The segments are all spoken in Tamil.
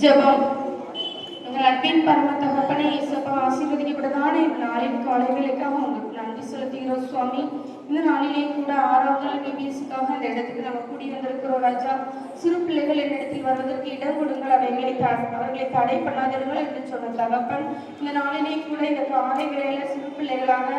ஜெபம். எங்கள் அன்பின் பரம தகப்பனே இயேசுப்பா, ஆசீர்வதிக்கப்பட்டதான இந்த நாளின் காலை வேளைக்காக உங்களுக்கு நன்றி செலுத்துகிறோம் சுவாமி. இந்த நாளிலே கூட 6வது நாள் KBSக்காக இந்த இடத்துக்கு நம்ம கூடி வந்திருக்கிறோம் ராஜா. சிறு பிள்ளைகள் என்னிடத்தில் வருவதற்கு இடம் கொடுங்கள், அவர்களை தடை பண்ணாதீர்கள் என்று சொன்ன தகப்பன், இந்த நாளிலே கூட இந்த காலை வேளையில சிறு பிள்ளைகளாக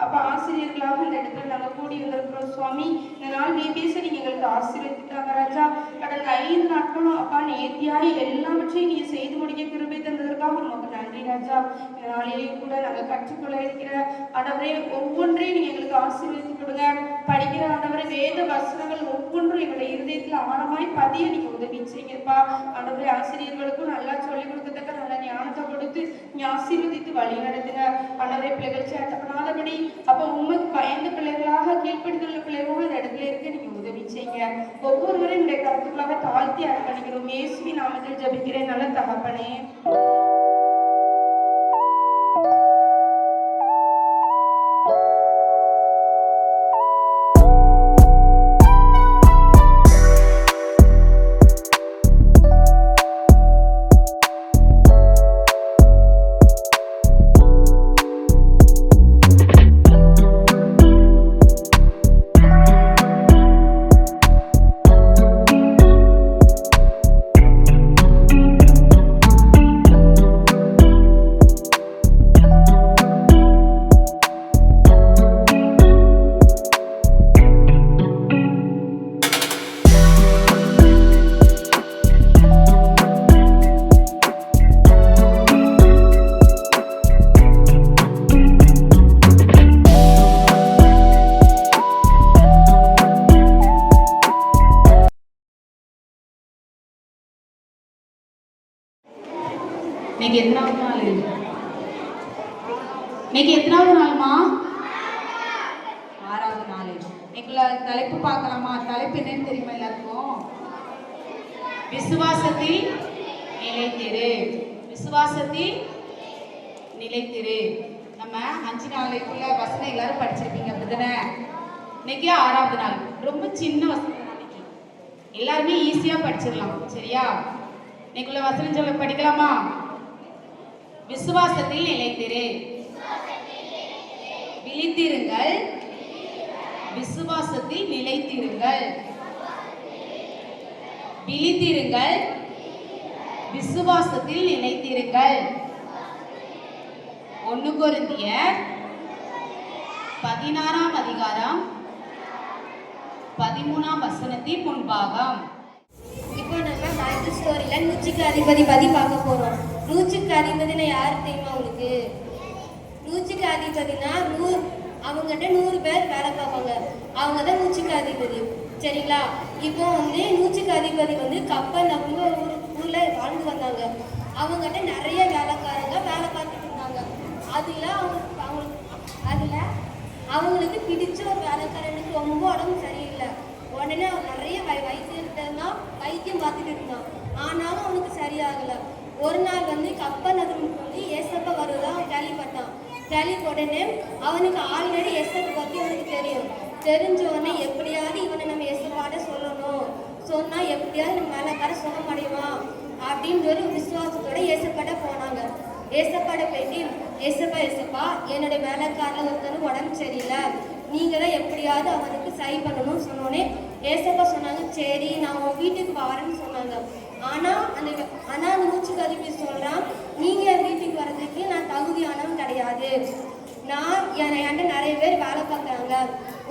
அப்பா ஆசிரியர்களாக இந்த இடத்துல நாங்கள் கூடி வந்திருக்கிறோம் சுவாமி. இந்த நாள் KBS நீங்க எங்களுக்கு ஆசீர்வதித்தாங்க ராஜா. கடந்த 5 நாட்களும் அப்பா நேர்த்தியாய் எல்லாவற்றையும் நீங்க செய்து முடிக்க கிருபை தந்ததற்காக நமக்கு நன்றி ராஜா. இந்த நாளிலே கூட நாங்கள் கற்றுக்கொள்ள இருக்கிற ஆண்டவரே ஒவ்வொன்றையும் நீங்க எங்களுக்கு ஆசீர்வதித்து கொடுங்க. படிக்கிற ஆண்டவரே வேத வசனங்கள் ஒவ்வொன்றும் எங்களுடைய இருதயத்துல ஆழமாய் பதிய நீங்க உதவி செய்யுங்கப்பா. ஆண்டவரே ஆசிரியர்களுக்கும் நல்லா சொல்லிக் கொடுக்கத்தக்க நல்ல ஞானத்தை கொடுத்து நீ ஆசீர்வதித்து வழி நடத்துங்க. ஆண்டவரே பிள்ளைகள் சேட்டை பண்ணாதபடி அப்ப உண்மைக்கு பயந்த பிள்ளைகளாக கீழ்ப்படுத்துள்ள பிள்ளைகளாக இந்த இடத்துல இருக்க நீங்க உதவி செய்யுங்க. ஒவ்வொருவரையும் இந்த கருத்துக்களாக தாழ்த்தி அர்ப்பணிக்கிறோம். இயேசுவின் நாமத்தில் ஜெபிக்கிறேன் நல்ல தகப்பனே. இன்னைக்கு எத்தனாவது நாள்? இன்னைக்கு எத்தனாவது நாள்மா? 6வது நாள். இன்னைக்குள்ள தலைப்பு பார்க்கலாமா? தலைப்பு என்னன்னு தெரியுமா எல்லாருக்கும்? விசுவாசத்தில் நிலைத்திரு. விசுவாசத்தில் நிலைத்திரு. நம்ம 5 நாளைக்குள்ள வசனம் எல்லாரும் படிச்சிருப்பீங்க அப்படிதானே? இன்னைக்கு 6வது நாள். ரொம்ப சின்ன வசனம் இன்னைக்கு, எல்லாருமே ஈஸியா படிச்சிடலாம். சரியா? இன்னைக்குள்ள வசனம் சொல்ல படிக்கலாமா? விசுவாசத்தில் நிலைத்திரு. விழித்திருங்கள், விசுவாசத்தில் நிலைத்திருங்கள். விழித்திருங்கள், விசுவாசத்தில் நிலைத்திருங்கள். 1 கொரிந்தியர் 16ஆம் அதிகாரம் 13ஆம் வசனத்தின் முன்பாகம். இப்போ நம்ம பைபிள் ஸ்டோரியில நூற்றுக்கு அதிபதி பத்தி பார்க்க போறோம். நூற்றுக்கு அதிபதினா யாரு தெரியுமா உங்களுக்கு? நூற்றுக்கு அதிபதினா அவங்ககிட்ட 100 பேர் வேலை பார்ப்பாங்க. அவங்க தான் நூற்றுக்கு அதிபதி. சரிங்களா? இப்போ நூற்றுக்கு அதிபதி கப்பல் அவங்க ஒரு ஊர்ல வாழ்ந்து வந்தாங்க. அவங்ககிட்ட நிறைய வேலைக்காரங்க வேலை பார்த்துட்டு இருந்தாங்க. அவங்களுக்கு பிடிச்ச ஒரு வேலைக்காரனுக்கு ரொம்ப உடம்பு சரியில்லை. உடனே அவன் நிறைய வைத்தியம் பார்த்துட்டு இருந்தான். ஆனாலும் அவனுக்கு சரியாகல. ஒரு நாள் கப்பல் நகருக்கு ஏசப்பா வருவதா கேள்விப்பட்டான். உடனே அவனுக்கு ஆல்ரெடி ஏசப்பை பத்தி அவனுக்கு தெரியும். தெரிஞ்ச உடனே எப்படியாவது இவனை நம்ம ஏசப்பாட சொல்லணும், சொன்னா எப்படியாவது நம்ம வேலைக்கார சுகமடைவான் அப்படின்னு ஒரு விசுவாசத்தோட ஏசப்பாட போனாங்க. ஏசப்பாட போயிட்டு ஏசப்பா என்னோட வேலைக்காரில் ஒருத்தனுக்கு உடம்பு சரியில்லை, நீங்க தான் எப்படியாவது அவனுக்கு சரி பண்ணணும்னு சொன்னோடனே ஏசப்பா சொன்னாங்க, சரி நான் உன் வீட்டுக்கு வரேன்னு சொன்னாங்க. ஆனா அந்த மூச்சுக்கு அதிபதி சொல்றான், நீங்க என் வீட்டுக்கு வர்றதுக்கு நான் தகுதியானவன் கிடையாது. நான் என்கிட்ட நிறைய பேர் வேலை பார்க்குறாங்க.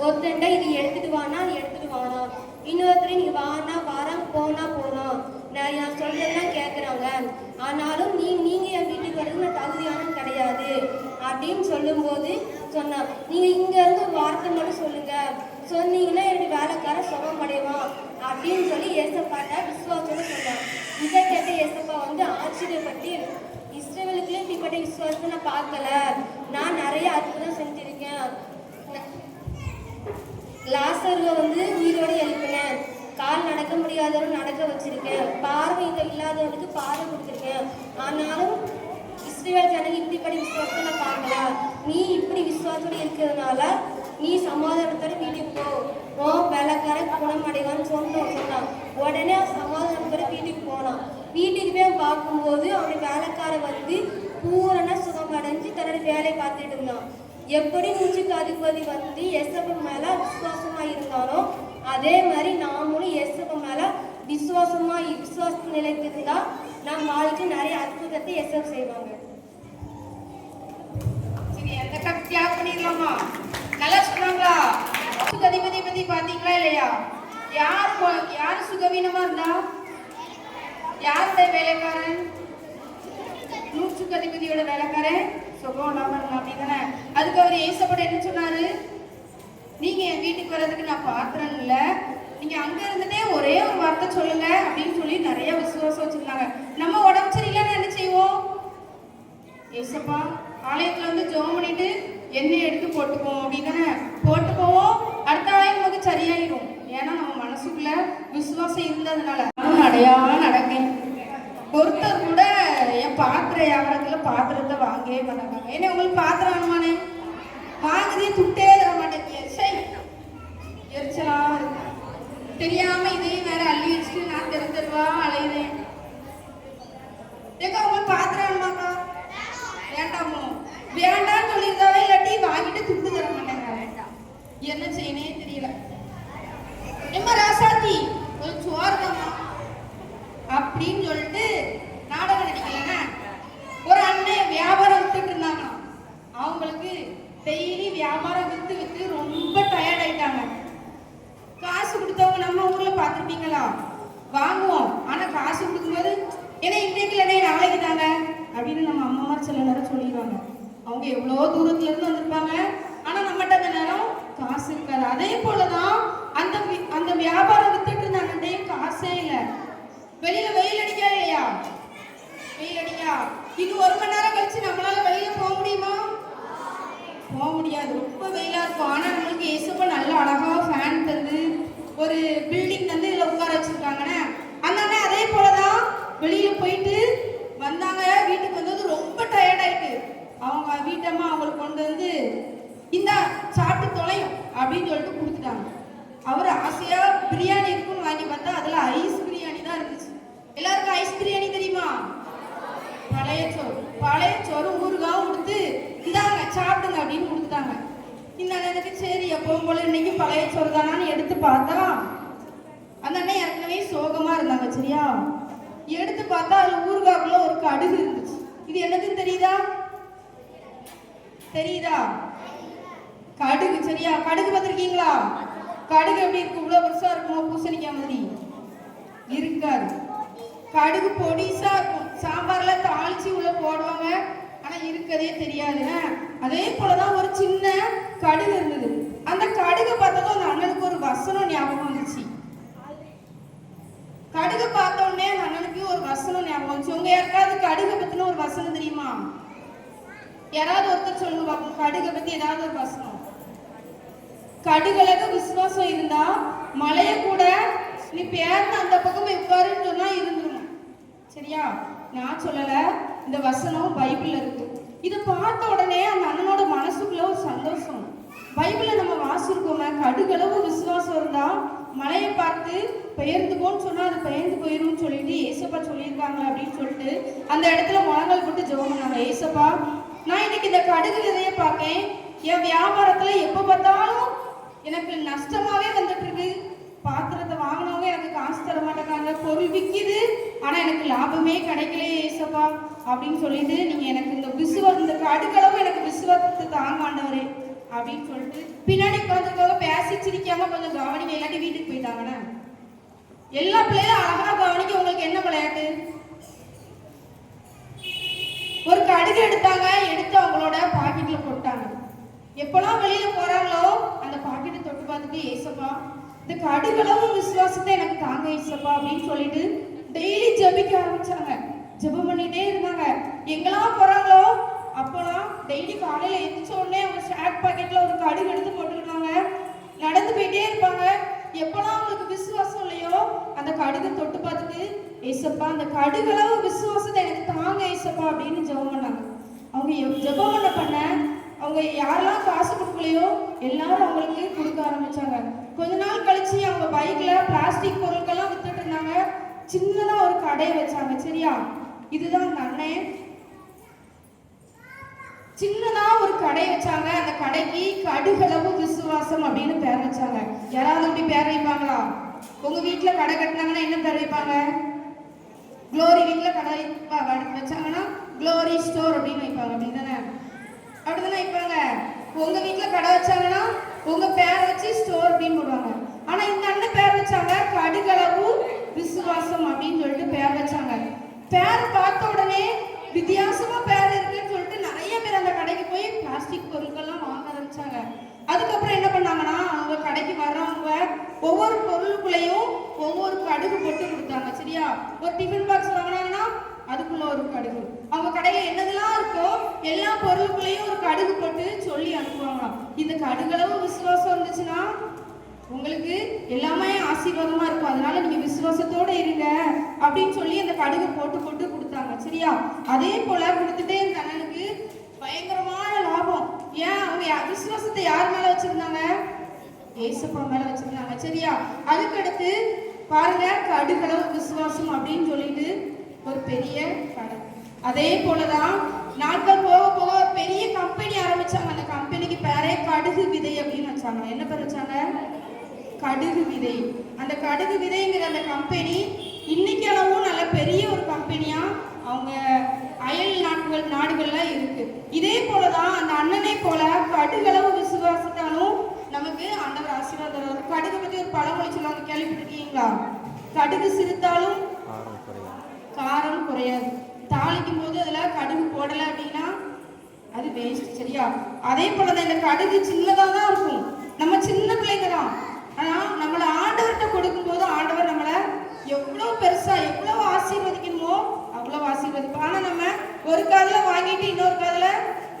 ஒருத்தன்ட்ட இது எடுத்துட்டு வானா அது எடுத்துட்டு வானா, இன்னொருத்தர் நீங்க வானா வாரம் போனா போறோம், நான் சொல்றதெல்லாம் கேட்குறாங்க. ஆனாலும் நீங்க என் வீட்டுக்கு வர்றதுக்கு நான் தகுதியானவன் கிடையாது அப்படின்னு சொல்லும்போது சொன்னா, நீங்க இங்க இருந்து வார்த்தை மட்டும் சொல்லுங்க, சொன்னீங்கன்னா குணமடைவான் அப்படின்னு சொல்லி ஏசப்பாட்ட விசுவாசோட சொன்னான். இதை கேட்ட ஏசப்பா வந்து ஆச்சரியப்பட்டு, இஸ்ரவேலுக்குள்ளே இப்படிப்பட்ட விசுவாசத்தை நான் பார்க்கல, நான் நிறைய அற்புதம் செஞ்சிருக்கேன், லாசருவை வந்து உயிரோடு எழுப்பினேன், கால் நடக்க முடியாதவரும் நடக்க வச்சிருக்கேன், பார்வை இல்லாதவனுக்கு பார்வை கொடுத்துருக்கேன், ஆனாலும் இஸ்ரவேல் ஜனங்க இப்படிப்பட்ட விசுவாசத்தை நான் பார்க்கல, நீ இப்படி விசுவாசத்தோடு இருக்கிறதுனால நீ சமாதானத்தோட வீட்டுக்கு போ, உன் வேலைக்கார குணமடைவான்னு சொன்னான். உடனே சமாதானத்தோட வீட்டுக்கு போனான். வீட்டுக்கு போய் பார்க்கும்போது அவனுடைய வேலைக்கார வந்து பூரண சுகமடைஞ்சு தன்னோட வேலையை பார்த்துட்டு இருந்தான். எப்படி மூச்சுக்கு அதிபதி வந்து ஏசப்பா மேல விசுவாசமா இருந்தாலும் அதே மாதிரி நாமளும் ஏசப்பா மேல விசுவாச நிலைக்கு இருந்தா நம்ம வாழ்க்கை நிறைய அற்புதத்தை ஏசப்பா செய்வாங்க. சரி, எந்த கப் கிளாப் பண்ணிடலாமா? நல்லா சொன்னாங்களா? அதிபதி பத்தி பாத்தீங்களா இல்லையா? யாரு சுகவீனமா இருந்தா? யாருடைய வேலைக்காரன்? நூற்றுக்கு அதிபதியோட வேலைக்காரன் சுகம் இல்லாம இருந்தா அப்படிதானே? அதுக்கு அவர் ஏசப்பட என்ன சொன்னாரு? நீங்க என் வீட்டுக்கு வர்றதுக்கு நான் பாத்திரம் இல்ல, நீங்க அங்க இருந்துட்டே ஒரே ஒரு வார்த்தை சொல்லுங்க அப்படின்னு சொல்லி நிறைய விசுவாசம் வச்சிருந்தாங்க. நம்ம உடம்பு சரியில்லைன்னு என்ன செய்வோம்? ஏசப்பா ஆலயத்துல வந்து ஜெபம் பண்ணிட்டு எண்ணெய் எடுத்து போட்டுப்போம் அப்படிதானே? போட்டு போவோம், அடுத்த ஆலயம் நமக்கு சரியாயிடும். ஏன்னா நம்ம மனசுக்குள்ள விசுவாசம் இருந்ததுனால நடக்கேன். ஒருத்தர் கூட என் பாத்திர வியாபாரத்துல பாத்திரத்தை வாங்கவே மாட்டாங்க. ஏன்னா உங்களுக்கு பாத்திரம் வேணுமானே? வாங்குதே துட்டே தர மாட்டேங்க. சரி, எரிச்சலா இருக்கு. தெரியாம இதையும் வேற அள்ளி வச்சுட்டு நான் தெருவா அலையுதேன். ஏக்கா உங்களுக்கு பாத்திரம் வேணுமாக்கா? வேண்டாமோ? வேண்டான்னு சொல்லியிருந்தாவே இல்லாட்டி வாங்கிட்டு துட்டு தர மாட்டேங்க. என்ன செய்யனே தெரியல. எம்மா ராசாத்தி ஒரு சோறுதாம்மா அப்படின்னு சொல்லிட்டு நாடகம் நடிக்கலன்னா ஒரு அண்ணன் வியாபாரம் வித்துட்டு இருந்தாங்க. அவங்களுக்கு டெய்லி வியாபாரம் வித்து ரொம்ப டயர்ட் ஆயிட்டாங்க. காசு கொடுத்தவங்க நம்ம ஊர்ல பார்த்துருப்பீங்களா? வாங்குவோம், ஆனா காசு கொடுக்கும்போது ஏன்னா இன்னைக்கு இல்லைன்னா நாளைக்கு தாங்க அப்படின்னு நம்ம அம்மாமார் சில நேரம் சொல்லிடுவாங்க. அவங்க எவ்வளோ தூரத்துல இருந்து வந்திருப்பாங்க, ஆனா நம்மகிட்ட அந்த நேரம் காசு இருக்காது. அதே போலதான் அந்த வியாபாரம் வித்துட்டு இருந்தாங்க, காசே இல்லை. வெளியில வெயில் அடிக்கா இல்லையா? வெயில் அடிக்கா. இன்னும் 1 மணி நேரம் கழிச்சு நம்மளால வெளியில போக முடியுமா? போக முடியாது, ரொம்ப வெயிலா இருக்கும். ஆனா நம்மளுக்கு ஏசப்பா நல்ல அழகா ஃபேன் தந்து ஒரு பில்டிங் தந்து இதுல உட்கார வச்சிருக்காங்கன்னு அந்த அண்ணன் அதே போலதான் வெளியில போயிட்டு வந்தாங்க. வீட்டுக்கு வந்தது ரொம்ப டயர்ட் ஆயிட்டு அவங்க வீட்டம்மா அவங்களுக்கு கொண்டு வந்து இந்த சாப்பிட்டு தொலையும் அப்படின்னு சொல்லிட்டு கொடுத்துட்டாங்க. அவர் ஆசையா பிரியாணி இருக்குன்னு வாங்கி பார்த்தா அதுல ஐஸ் பிரியாணி தான் இருந்துச்சு. எல்லாருக்கும் ஐஸ் பிரியாணி தெரியுமா? பழைய சோறு ஊறுகாவும் கொடுத்து இந்தாங்க சாப்பிடுங்க அப்படின்னு கொடுத்துட்டாங்க. இந்த அண்ணனுக்கு சரி எப்பவும் போல இன்னைக்கு பழைய சோறு தானான்னு எடுத்து பார்த்தா அந்த அண்ணன் ஏற்கனவே சோகமா இருந்தாங்க. சரியா, எடுத்து பார்த்தா அதுல ஊறுகாக்குள்ள ஒரு கடுகு இருந்துச்சு. இது என்னதுன்னு தெரியுதா? கடுகு. சரியா, கடுகு பார்த்திருக்கீங்களா? கடுகு எப்படி இருக்கு? இவ்வளவு பெருசா இருக்குமோ? பூசணிக்காய் மாதிரி இருக்காது. கடுகு பொடிசா இருக்கும். சாம்பார்ல தாளிச்சு உள்ள போடுவாங்க, ஆனா இருக்கதே தெரியாது. அதே போலதான் ஒரு சின்ன கடுகு இருந்தது. அந்த கடுகு பார்த்ததும் அந்த அண்ணனுக்கு ஒரு வசனம் ஞாபகம் வந்துச்சு. கடுகு பார்த்த உடனே அந்த அண்ணனுக்கு ஒரு வசனம் ஞாபகம் வந்துச்சு. உங்க யாருக்காவது கடுகு பத்தின ஒரு வசனம் தெரியுமா? யாராவது ஒருத்தர் சொல்லுங்க பாப்போம், கடுகை பத்தி ஏதாவது ஒரு வசனம். கடுகளவு விசுவாசம் இருந்தா மலைய கூட நீ பேர்ந்து அந்த பக்கம் உட்காருன்னு சொன்னா இருந்துருமா? சரியா, நான் சொல்லல, இந்த வசனம் பைபிள்ல இருக்கு. இதை பார்த்த உடனே அந்த அண்ணனோட மனசுக்குள்ள ஒரு சந்தோஷம். பைபிள நம்ம வாசிருக்கோங்க, கடுகளவு விசுவாசம் இருந்தா மலையை பார்த்து பெயர்ந்துக்கோன்னு சொன்னா அது பெயர்ந்து போயிரும்னு சொல்லிட்டு ஏசப்பா சொல்லியிருக்காங்க அப்படின்னு சொல்லிட்டு அந்த இடத்துல முழங்கால் போட்டு ஜெபம் பண்ணாங்க. ஏசப்பா, நான் இன்னைக்கு இந்த கடுகு விதைய பார்க்கேன். என் வியாபாரத்துல எப்ப பார்த்தாலும் எனக்கு நஷ்டமாவே வந்துட்டு இருக்கு. பாத்திரத்தை வாங்கினவங்க எனக்கு காசு தர மாட்டேங்காங்க, பொருள் விற்கிது ஆனா எனக்கு லாபமே கிடைக்கலையே ஏசப்பா அப்படின்னு சொல்லிட்டு நீங்க எனக்கு இந்த கடுகளவு எனக்கு விசுவாசத்தை தாங்க ஆண்டவரே அப்படின்னு சொல்லிட்டு பின்னாடி உட்காந்துருக்கவங்க பேசி சிரிக்காம கொஞ்சம் கவனிங்க, இல்லாட்டி வீட்டுக்கு போயிட்டாங்கன்னா. எல்லா பிள்ளைகளும் அழகா கவனிக்க. உங்களுக்கு என்ன விளையாட்டு? ஒரு கடுகு எடுத்தாங்க, எடுத்து அவங்களோட பாக்கெட்ல போட்டாங்க. எப்பெல்லாம் வெளியில போறாங்களோ அந்த பாக்கெட்டை தொட்டு பார்த்துட்டு ஏசப்பா இந்த கடுகளவு விசுவாசத்தை எனக்கு தாங்க ஏசப்பா அப்படின்னு சொல்லிட்டு டெய்லி ஜெபிக்க ஆரம்பிச்சாங்க. ஜெபம் பண்ணிட்டே இருந்தாங்க. எங்கெல்லாம் போறாங்களோ அப்போலாம் டெய்லி காலையில எந்திரிச்ச உடனே அவங்க ஷேக் பாக்கெட்ல ஒரு கடுகு எடுத்து போட்டுக்கிட்டாங்க. நடந்து போயிட்டே இருப்பாங்க. எப்பெல்லாம் அவங்களுக்கு விசுவாசம் இல்லையோ அந்த கடுகை தொட்டு பார்த்துட்டு ஏசப்பா அந்த கடுகளவு விசுவாசத்தை எனக்கு தாங்க ஏசப்பா அப்படின்னு ஜெபம் பண்ணாங்க. அவங்க ஜெபம் பண்ண அவங்க யாரெல்லாம் காசு கொடுக்கலையோ எல்லாரும் அவங்களுக்கு கொடுக்க ஆரம்பிச்சாங்க. கொஞ்ச நாள் கழிச்சு அவங்க பைக்ல பிளாஸ்டிக் பொருட்கள்லாம் வித்துட்டு இருந்தாங்க. சின்னதா ஒரு கடையை வச்சாங்க. சரியா, இதுதான் அந்த அண்ணன். சின்னதா ஒரு கடை வச்சாங்க. அந்த கடைக்கு கடுகளவு விசுவாசம் அப்படின்னு பேர் வச்சாங்க. யாராவது அப்படி பேர் வைப்பாங்களா? உங்க வீட்டுல கடை கட்டினாங்கன்னா என்ன பேர் வைப்பாங்க? குளோரி. வீட்டுல கடை வச்சாங்கன்னா குளோரி ஸ்டோர் அப்படின்னு வைப்பாங்க. அப்படிதானே? அப்படிதானே வைப்பாங்க. உங்க வீட்டுல கடை வச்சாங்கன்னா உங்க பேர் வச்சு ஸ்டோர் அப்படின்னு போடுவாங்க. ஆனா இந்த அண்ணன் பேர் வச்சாங்க கடுகளவு விசுவாசம் அப்படின்னு சொல்லிட்டு பேர் வச்சாங்க. பேர் பார்த்த உடனே வித்தியாசமா பேர் இருக்குன்னு சொல்லிட்டு நிறைய பேர் அந்த கடைக்கு போய் பிளாஸ்டிக் பொருட்கள்லாம் வாங்க ஆரம்பிச்சாங்க. அதுக்கப்புறம் என்ன பண்ணாங்கன்னா அவங்க கடைக்கு வர்றவங்க ஒவ்வொரு பொருளுக்குள்ளேயும் ஒவ்வொரு கடுகு போட்டு கொடுத்தாங்க. சரியா, ஒரு டிஃபன் பாக்ஸ் வாங்கினாங்கன்னா அதுக்குள்ள ஒரு கடுகு, அவங்க கடையில என்னதெல்லாம் இருக்கோ எல்லா பொருளுக்குள்ளேயும் ஒரு கடுகு போட்டு சொல்லி அனுப்புவாங்களாம். இந்த கடுகளவு விசுவாசம் இருந்துச்சுன்னா உங்களுக்கு எல்லாமே ஆசீர்வாதமா இருக்கும். அதனால நீங்க விசுவாசத்தோட இருங்க அப்படின்னு சொல்லி அந்த கடுகு போட்டு போட்டு கொடுத்தாங்க. சரியா, அதே போல கொடுத்துட்டே இந்த அண்ணனுக்கு பயங்கரமான லாபம். ஏன்? அவங்க விசுவாசத்தை யார் மேல வச்சிருந்தாங்க? ஏசப்பா மேல வச்சிருந்தாங்க. சரியா, அதுக்கடுத்து பாருங்க கடுகளவு விசுவாசம் அப்படின்னு சொல்லிட்டு ஒரு பெரிய கடை. அதே போலதான் நாட்கள் போக போக பெரிய கம்பெனி ஆரம்பிச்சாங்க. அந்த கம்பெனிக்கு பேரே கடுகு விதை அப்படின்னு வச்சாங்க. என்ன பேர் வச்சாங்க? கடுகு விதை. அந்த கடுகு விதைங்கிற அந்த கம்பெனி இன்னைக்கு அளவும் நல்ல பெரிய ஒரு கம்பெனியா அவங்க அயல் நாடுகள்ல இருக்கு. இதே போலதான் அந்த அண்ணனை போல கடுகளவு விசுவாசத்தாலும் நமக்கு ஆண்டவர் ஆசீர்வாதம். கடுகு பத்தி ஒரு பழமொழி சொல்லுவாங்க, கேள்விப்பட்டிருக்கீங்களா? கடுகு சிரித்தாலும் காரம் குறையாது. தாளிக்கும் போது அதுல கடுகு போடல அப்படின்னா அது வேஸ்ட். சரியா, அதே போலதான் இந்த கடுகு சின்னதா தான் இருக்கும். நம்ம சின்ன பிள்ளைங்க தான். ஆனா நம்மளை ஆண்டவர்கிட்ட கொடுக்கும் போது ஆண்டவர் நம்மளை எவ்வளவு பெருசா எவ்வளவு ஆசீர்வதிக்கணுமோ அவ்வளவு ஆசீர்வதிப்போம். ஆனா நம்ம ஒரு காதுல வாங்கிட்டு இன்னொரு காதுல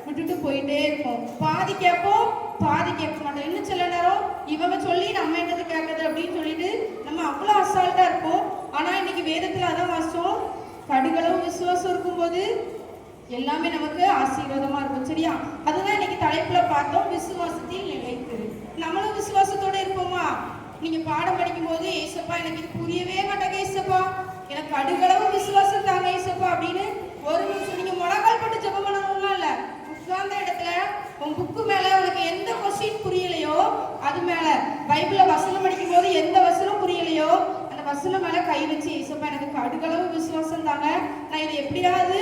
விட்டுட்டு போயிட்டே இருப்போம். பாதி கேட்போம், பாதி கேட்க மாட்டோம். இன்னும் சில நேரம் இவங்க சொல்லி நம்ம என்னது கேட்கறது அப்படின்னு சொல்லிட்டு நம்ம அவ்வளவு அசால்ட்டா இருப்போம். ஆனா இன்னைக்கு வேதத்துல அதான் வாசம், கடுகளவு விசுவாசம் இருக்கும்போது எல்லாமே நமக்கு ஆசீர்வாதமா இருக்கும். சரியா, அதுதான் இன்னைக்கு தலைப்புல பார்த்தோம், விசுவாசத்தில் நிலைத்து. நம்மளும் விசுவாசத்தோட இருப்போமா? நீங்க பாடம் படிக்கும் போது ஏசப்பா எனக்கு இது புரியவே மாட்டாங்க ஏசப்பா, எனக்கு கடுகளவு விசுவாசம் தாங்க ஏசப்பா அப்படின்னு ஒரு நிமிஷம் நீங்க முழங்கால் போட்டு ஜெபம் பண்ணணும்னா இல்ல, உட்கார்ந்த இடத்துல உன் புக்கு மேல உனக்கு எந்த கொஸ்டின் புரியலையோ அது மேல, பைபிள்ல வசனம் படிக்கும் போது எந்த வசனம் புரியலையோ அந்த வசனம் மேல கை வச்சு ஏசப்பா எனக்கு கடுகளவு விசுவாசம் தாங்க, நான் இதை எப்படியாவது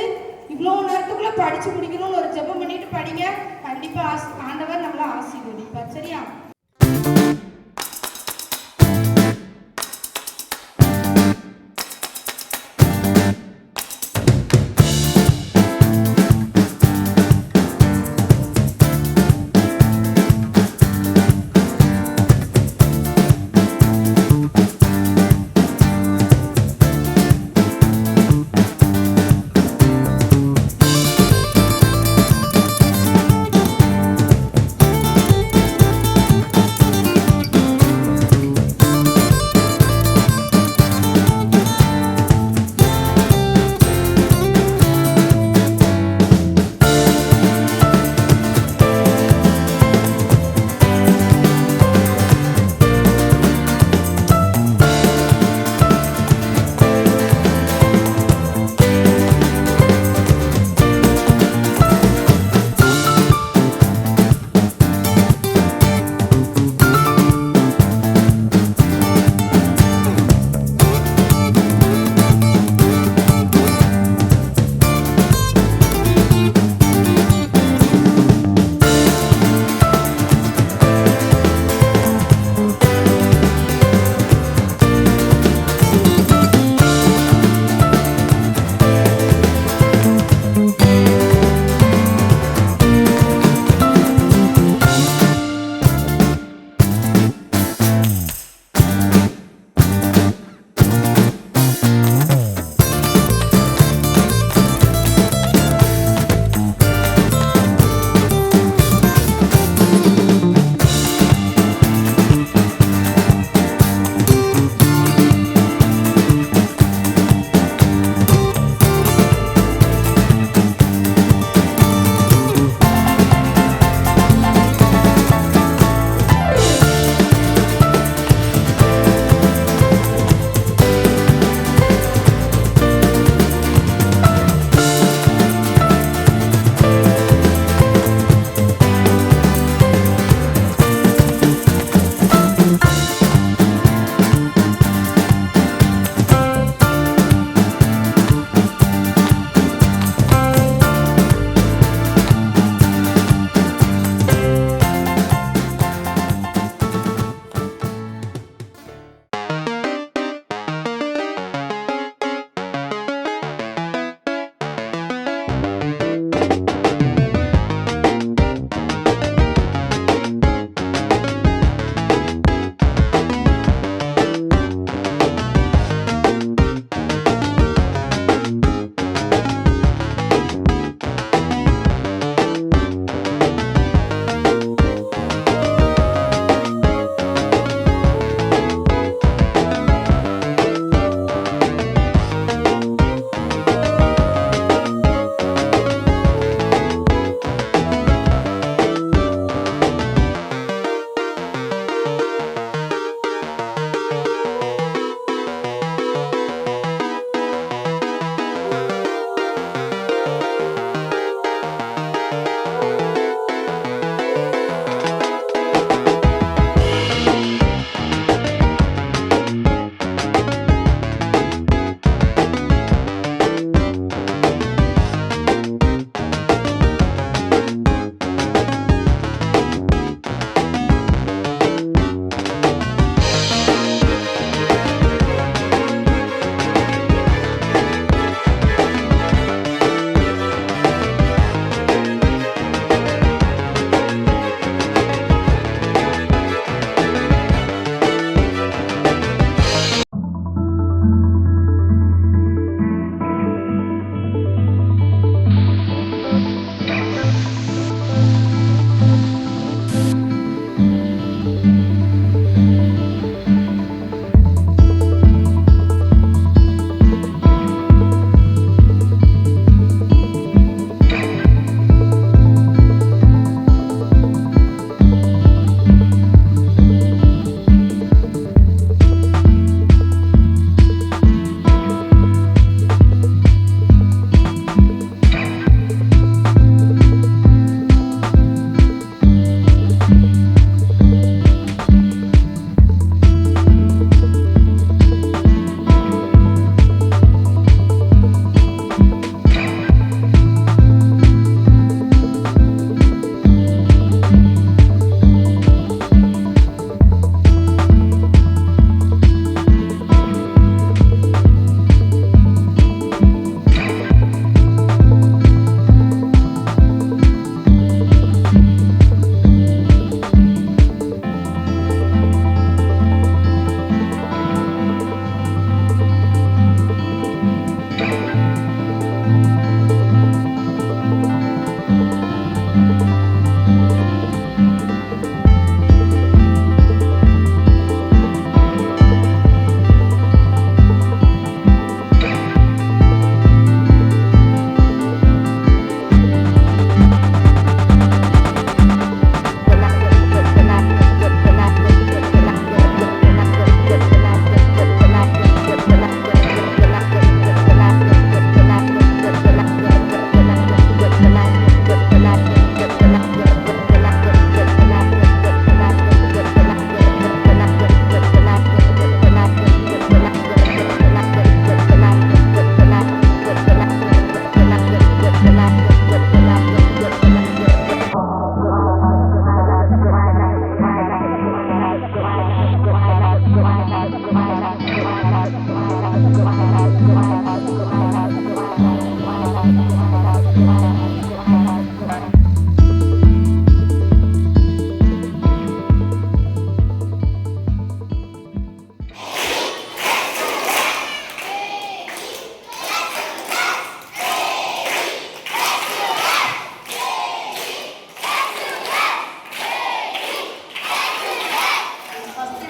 இவ்வளவு நேரத்துக்குள்ள படிச்சு முடிக்கணும்னு ஒரு ஜெபம் பண்ணிட்டு படிங்க. கண்டிப்பா ஆண்டவர் நம்மள ஆசீர்வதிப்பார். சரியா?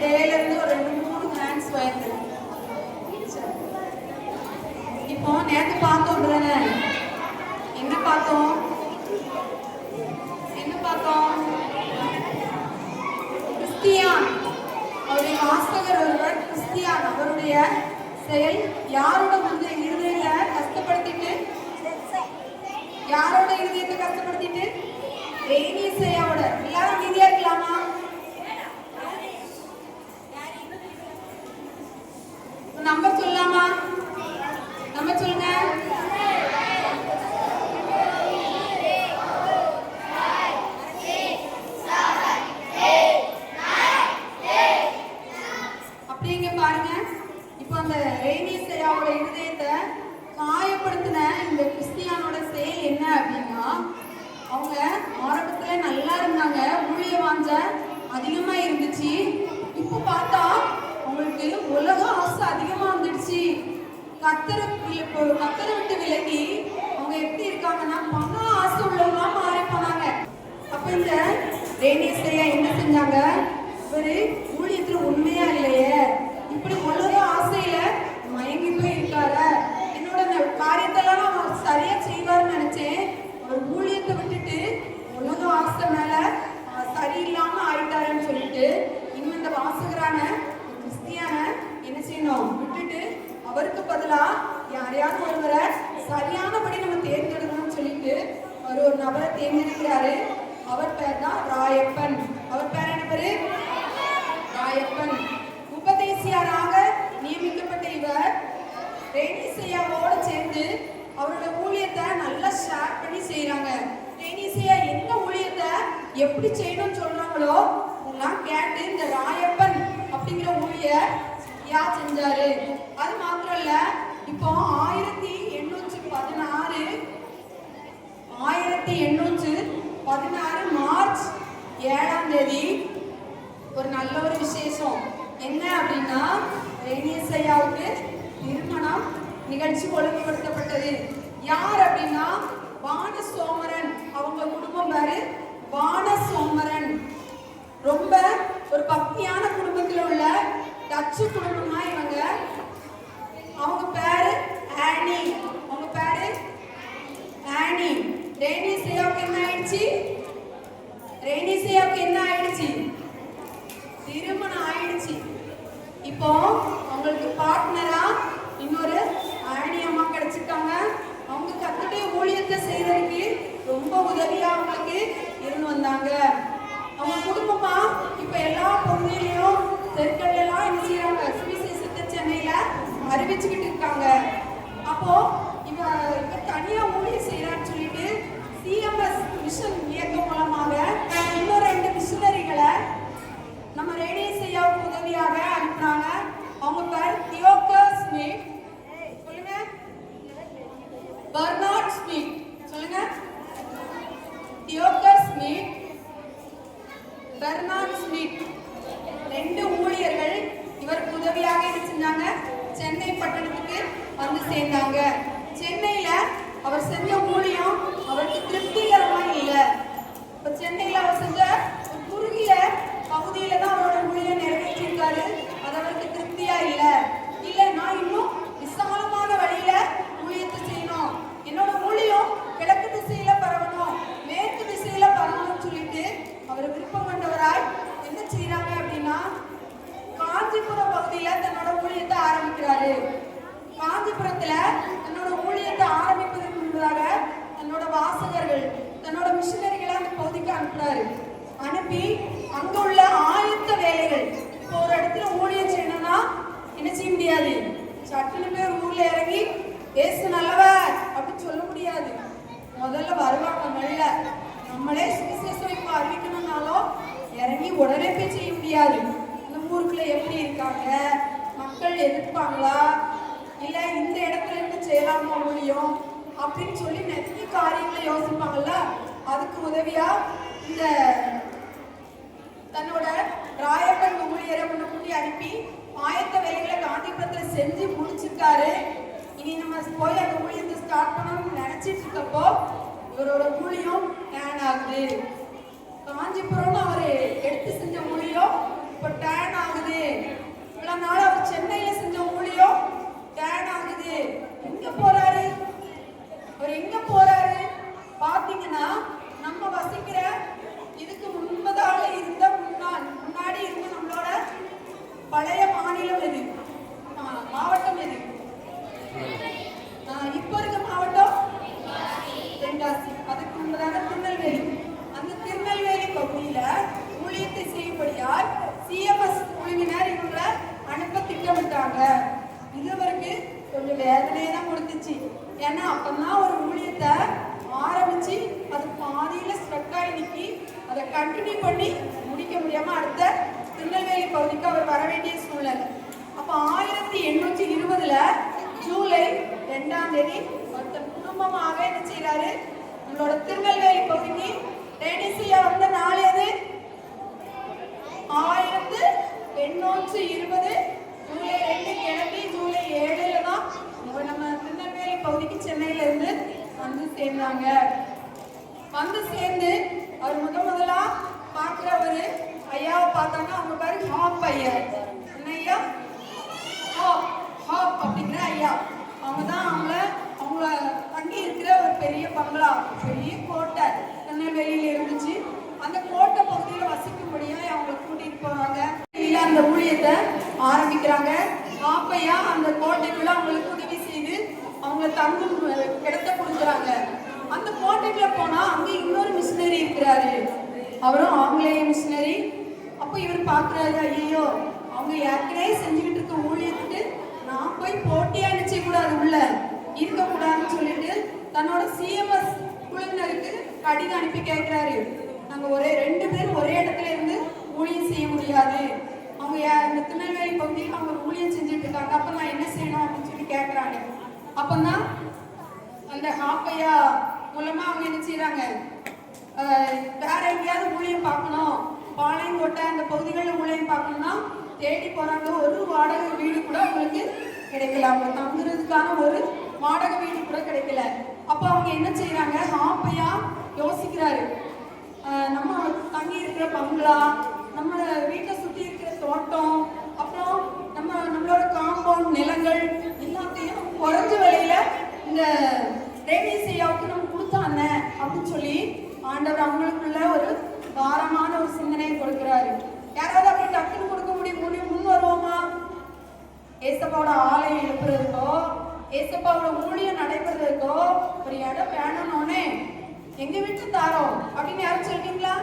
டேல இருந்து ஒரு 2-3 ஹேண்ட்ஸ் வருது. இப்போ நேத்து பார்த்தோம் தானே, என்ன பார்த்தோம்? கிறிஸ்தியான், அவருடைய வாசகர் ஒருவர் கிறிஸ்தியான். அவருடைய செயல் யாரோட இருதயத்தை கஷ்டப்படுத்திட்டு, யாரோட இருதயத்தை கஷ்டப்படுத்திட்டு? ரேனியசையாவோட. எல்லாரும் அமைதியா இருக்கலாமா? நம்பர் சொல்லலாமா? நம்பர் சொல்லுங்க. அப்படிங்க பாருங்க. இப்போ அந்த ரேனியசையாவோட இருதயத்தை காயப்படுத்தின இந்த கிறிஸ்தியானோட செயல் என்ன அப்படின்னா, அவங்க ஆரம்பத்துல நல்லா இருந்தாங்க, ஊழிய வாஞ்ச அதிகமா இருந்துச்சு. இப்போ பார்த்தா அவங்களுக்கு உலக ஆசை அதிகமா வந்துடுச்சு. கத்தரை விட்டு விலகி அவங்க எப்படி இருக்காங்கன்னா பண ஆசை உள்ளவங்களா மாறி போனாங்க. அப்ப இந்த ரேனியசையா என்ன செஞ்சாங்க? ஒரு ஊழியத்துல உண்மையா இல்லையே, இப்படி உலக ஆசையில மயங்கி போய் இருக்காரு, என்னோட காரியத்தெல்லாம் அவர் சரியா செய்வார்னு நினைச்சேன். அவர் ஊழியத்தை விட்டுட்டு உலக ஆசை மேல சரியில்லாம ஆயிட்டாருன்னு சொல்லிட்டு இன்னும் இந்த வாசகரான கிறிஸ்தியான என்ன செய்யணும்? விட்டுட்டு அவருக்கு பதிலா யாரையாவது ஒருவரை சரியானபடி நம்ம தேர்ந்தெடுக்கணும்னு சொல்லிட்டு அவர் ஒரு நபரை தேர்ந்தெடுக்கிறாரு. அவர் பேர் தான் ராயப்பன். அவர் பேர் என்ன பேரு? ராயப்பன். உபதேசியாராக நியமிக்கப்பட்ட இவர் ரேனியசையாவோட சேர்ந்து அவரோட ஊழியத்தை நல்லா ஷேர் பண்ணி செய்யறாங்க. ரேனியசையா என்ன ஊழியத்தை எப்படி செய்யணும்னு சொல்றாங்களோ அதெல்லாம் கேட்டு இந்த ராயப்பன் அப்படிங்கிற ஊழியர் யார் செஞ்சாரு. அது மாத்திரம் இல்ல, இப்போ 1816 மார்ச் 7ஆம் தேதி ஒரு நல்ல ஒரு விசேஷம். என்ன அப்படின்னா, ரேனியசையாவுக்கு திருமணம் நிகழ்ச்சி ஒழுங்குபடுத்தப்பட்டது. யார் அப்படின்னா வானசோமரன். அவங்க குடும்பம் பேரு வானசோமரன். ரொம்ப ஒரு பக்தியான குடும்பத்தில் உள்ள டச்சு குடும்பமா இவங்க. அவங்க பேரு ஆனி. அவங்க பேரு ஆனி. ரேனியசையாவுக்கு என்ன ஆயிடுச்சு? திருமணம் ஆயிடுச்சு. இப்போ அவங்களுக்கு பார்ட்னரா இன்னொரு ஆனி அம்மா கிடைச்சிருக்காங்க. அவங்க கத்துடைய ஊழியத்தை செய்யறதுக்கு ரொம்ப உதவியா அவங்களுக்கு இருந்து வந்தாங்க. அவங்க குடும்பமா இப்ப எல்லா பகுதியிலையும் தெருக்கள்ல எல்லாம் என்ன செய்யறாங்க? சுவிசேஷத்தை சென்னையில அறிவிச்சுக்கிட்டு இருக்காங்க. அப்போ இவ தனியா ஊழியம் செய்யறான்னு சொல்லிட்டு சிஎம்எஸ் மிஷன் இயக்கம் மூலமாக இன்னும் 2 மிஷனரிகளை நம்ம ரேனியசையாவுக்கு உதவியாக அனுப்புறாங்க. அவங்க பேர் தியோக்கர் ஸ்மித். சொல்லுங்க. Bernard Smith. சொல்லுங்க. தியோக்கர் ஸ்மித், பெர்னார்ட் ஸ்மித் 2 ஊழியர்கள் இவருக்கு உதவியாக செஞ்சாங்க. சென்னை பட்டணத்துக்கு வந்து சேர்ந்தாங்க. சென்னையில அவர் செஞ்ச ஊழியம் அவருக்கு திருப்திகரமா இல்லை. இப்ப சென்னையில அவர் செஞ்ச ஒரு குறுகிய பகுதியில தான் அவரோட ஊழியம் நிறைவேற்றிருக்காரு. அது அவருக்கு திருப்தியா இல்லை. நான் இன்னும் விசாலமான வழியில ஊழியத்தை செய்யணும், என்னோட ஊழியம் கிழக்கு திசையில பரவணும், மேற்கு திசையில பரவணும்னு சொல்லிட்டு அவர் விருப்பம் கொண்டவராய் என்ன செய்யறாங்க அப்படின்னா காஞ்சிபுரம் பகுதியில தன்னோட ஊழியத்தை ஆரம்பிக்கிறாரு. காஞ்சிபுரத்துல தன்னோட ஊழியத்தை ஆரம்பிப்பதற்கு முன்பதாக தன்னோட வாசகர்கள், தன்னோட மிஷனரிகளை அந்த பகுதிக்கு அனுப்புறாரு. அனுப்பி அங்க உள்ள ஆயத்த வேலைகள், இப்போ ஒரு இடத்துல ஊழியம் செய்யணும்னா என்ன செய்ய முடியாது? சட்டுன்னு பேர் ஊர்ல இறங்கி ஏசு நல்லவர் அப்படின்னு சொல்ல முடியாது. முதல்ல வருவாங்க மெல்ல. நம்மளே சுவிசேஷம் இப்போ அறிவிக்கணும்னாலும் இறங்கி உடனே போய் செய்ய முடியாது. இந்த ஊருக்குள்ள எப்படி இருக்காங்க, மக்கள் எதிர்ப்பாங்களா, இல்ல இந்த இடத்துல இருந்து செய்யலாமா ஊழியம் அப்படின்னு சொல்லி நிறைய காரியங்களை யோசிப்பாங்கல்ல. அதுக்கு உதவியா இந்த தன்னோட ராயப்பன் ஊழியரை முன்னுக்கூட்டி அனுப்பி ஆயத்த வேலைகளை காஞ்சிபுரத்துல செஞ்சு முடிச்சிருக்காரு. இனி நம்ம போய் அந்த ஊழியத்தை ஸ்டார்ட் பண்ணணும்னு நினைச்சிட்டு இருக்கப்போ இவரோட ஊழியம் டேன் ஆகுது. காஞ்சிபுரம்னு அவரு எடுத்து செஞ்ச ஊழியம் இப்ப இப்ப டேன் ஆகுது. இவ்வளவு நாள் அவர் சென்னையில செஞ்ச ஊழியம் டேன் ஆகுது. எங்க போறாரு? அவர் எங்க போறாரு பாத்தீங்கன்னா, நம்ம வசிக்கிற இதுக்கு முன்பதாக இருந்த முன்னாடி இருந்த நம்மளோட பழைய மாநிலம் எது, மாவட்டம் எது? இப்ப இருக்க மாவட்டம் தென்காசி. அதுக்கு முன்பதாக திருநெல்வேலி. அந்த திருநெல்வேலி பகுதியில ஊழியத்தை செய்யும்படியால் சிஎம்எஸ் குழுவினர் இவங்களை அனுப்ப திட்டமிட்டாங்க. இதுவரைக்கு கொஞ்சம் வேதனையை தான் கொடுத்துச்சு. ஏன்னா அப்பதான் ஒரு ஊழியத்தை ஆரம்பிச்சு அது பாதியில ஸ்ட்ரக் ஆகி நிக்கி அதை கண்டினியூ பண்ணி முடிக்க முடியாம அடுத்த திருநெல்வேலி பகுதிக்கு அவர் வர வேண்டிய சூழ்நிலை. அப்ப 1820 ஜூலை 2ஆம் தேதி ஒருத்தர் குடும்பமாக என்ன செய்யறாரு, நம்மளோட திருநெல்வேலி பகுதிக்கு ரேடிசியா வந்த நாள் எது? 1820 ஜூலை 2 கிளம்பி ஜூலை 7 தான் நம்ம திருநெல்வேலி பகுதிக்கு சென்னையில இருந்து வந்து சேர்ந்தாங்க. வந்து சேர்ந்து அவர் முதலா பாக்குறவரு ஐயாவை பார்த்தாங்க. அவங்க பேரு ஹாப் ஐயா. என்ன ஐயா? ஹாப் அப்படிங்கிற ஐயா. அவங்கதான் அவங்க தங்கி இருக்கிற ஒரு பெரிய பங்களா, பெரிய கோட்டை திருநெல்வேலியில இருந்துச்சு. அந்த கோட்டை பகுதியில வசிக்கும்படியா அவங்களை கூட்டிட்டு போறாங்க. அந்த ஊழியத்தை ஆரம்பிக்கிறாங்க. ஹாப்பையா அந்த கோட்டைக்குள்ள அவங்களுக்கு உதவி செய்து அவங்க தங்கும் இடத்தை கொடுக்குறாங்க. அந்த கோட்டைக்குள்ள போனா அங்க இன்னொரு மிஷினரி இருக்கிறாரு, அவரும் ஆங்கிலேய மிஷினரி. அப்ப இவர் பாக்குறாரு, ஐயோ அவங்க ஏற்கனவே செஞ்சுக்கிட்டு இருக்க ஊழியத்துக்கு நான் போய் போட்டியா நிச்சய கூடாது, உள்ள இருக்க கூடாதுன்னு சொல்லிட்டு தன்னோட சிஎம்எஸ் குழுவினருக்கு கடிதம் அனுப்பி கேட்கிறாரு, நாங்க ரெண்டு பேரும் ஒரே இடத்துல இருந்து ஊழியம் செய்ய முடியாது, அவங்க இந்த திருநெல்வேலி பகுதியில் அவங்க ஊழியம் செஞ்சுட்டு இருக்காங்க, அப்ப நான் என்ன செய்யணும் அப்படின்னு சொல்லி கேட்கறாங்க. அப்பதான் அந்த ஹாப்பையா மூலமா அவங்க என்ன செய்யறாங்க, வேற எங்கேயாவது ஊழியம் பார்க்கணும், பாளையங்கோட்டை அந்த பகுதிகளில் ஊழியம் பார்க்கணும்னா தேடி போறாங்க. ஒரு வாடகை வீடு கூட அவங்களுக்கு கிடைக்கல, அவங்க தங்குறதுக்கான ஒரு வாடகை வீடு கூட கிடைக்கல. அப்ப அவங்க என்ன செய்யறாங்க, ஹாப்பையா யோசிக்கிறாரு, நம்ம தங்கி இருக்கிற பங்களா, நம்ம வீட்டை சுற்றி இருக்கிற தோட்டம், அப்புறம் நம்மளோட காம்பவுண்ட் நிலங்கள் எல்லாத்தையும் குறைஞ்ச விலையில இந்த ரேடியஸையாவுக்கு நம்ம கொடுத்தாங்க அப்படின்னு சொல்லி ஆண்டவர் அவங்களுக்குள்ள ஒரு பாரமான ஒரு சிந்தனையை கொடுக்கிறாரு. யாராவது அப்படி டக்குன்னு கொடுக்க முடியும் முன் வருவோமா? ஏசப்பாவோட ஆலயம் எழுப்புறதுக்கோ ஏசப்பாவோட ஊழியம் நடைபெறதுக்கோ ஒரு இடம் வேணும்னோனே எங்க வீட்டு தாரோம் அப்படின்னு யாரும் சொல்றீங்களா?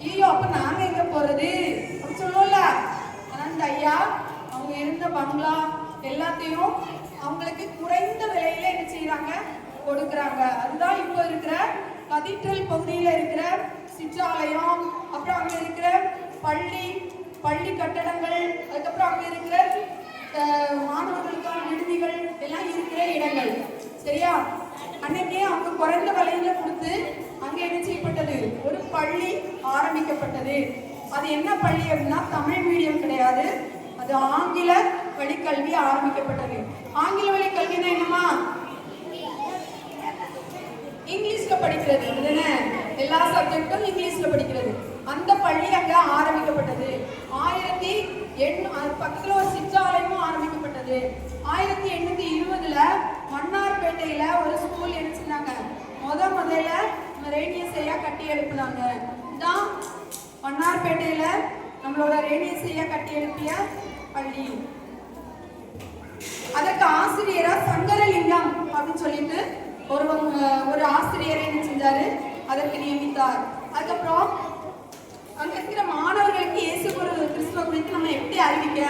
ஐயோ அப்ப நாங்க எங்க போறது அப்படின்னு சொல்லுவோம்ல. ஆனா இந்த ஐயா அவங்க இருந்த பங்களா எல்லாத்தையும் அவங்களுக்கு குறைந்த விலையில என்ன செய்யறாங்க, கொடுக்குறாங்க. அதுதான் இப்போ இருக்கிற கதீட்ரல் பகுதியில இருக்கிற சிற்றாலயம், அப்புறம் அங்க இருக்கிற பள்ளி கட்டடங்கள், அதுக்கப்புறம் அங்க இருக்கிற மாணவர்களுக்கான விடுதிகள் எல்லாம் இருக்கிற இடங்கள். சரியா? அன்னைக்கே அவங்க குறைந்த விலையில கொடுத்து அங்க என்ன செய்யப்பட்டது, ஒரு பள்ளி ஆரம்பிக்கப்பட்டது. அது என்ன பள்ளி அப்படின்னா தமிழ் மீடியம் கிடையாது, அது ஆங்கில வழிக்கல்வி ஆரம்பிக்கப்பட்டது. ஆங்கில வழிக்கல்வினா என்னமா, இங்கிலீஷ்ல படிக்கிறது, எல்லா சப்ஜெக்டும் இங்கிலீஷ்ல படிக்கிறது. அந்த பள்ளி அங்க ஆரம்பிக்கப்பட்டது. 1800 பக்கத்துல ஒரு சிற்றாலயமும் ஆரம்பிக்கப்பட்டது. 1820 மன்னார்பேட்டையில ஒரு ஸ்கூல் என்ன செஞ்சாங்க, முதல்ல ரேடியஸையா கட்டி எழுப்பினாங்க. இதான் மன்னார்பேட்டையில நம்மளோட ரேடியஸையா கட்டி எழுப்பிய பள்ளி. அதற்கு ஆசிரியரா சங்கரலிங்கம் அப்படின்னு சொல்லிட்டு ஒரு ஆசிரியரை என்ன செஞ்சாரு, அதற்கு நியமித்தார். அதுக்கப்புறம் அங்க இருக்கிற மாணவர்களுக்கு இயேசு கிறிஸ்துவ குறித்து நம்ம எப்படி அறிவிக்க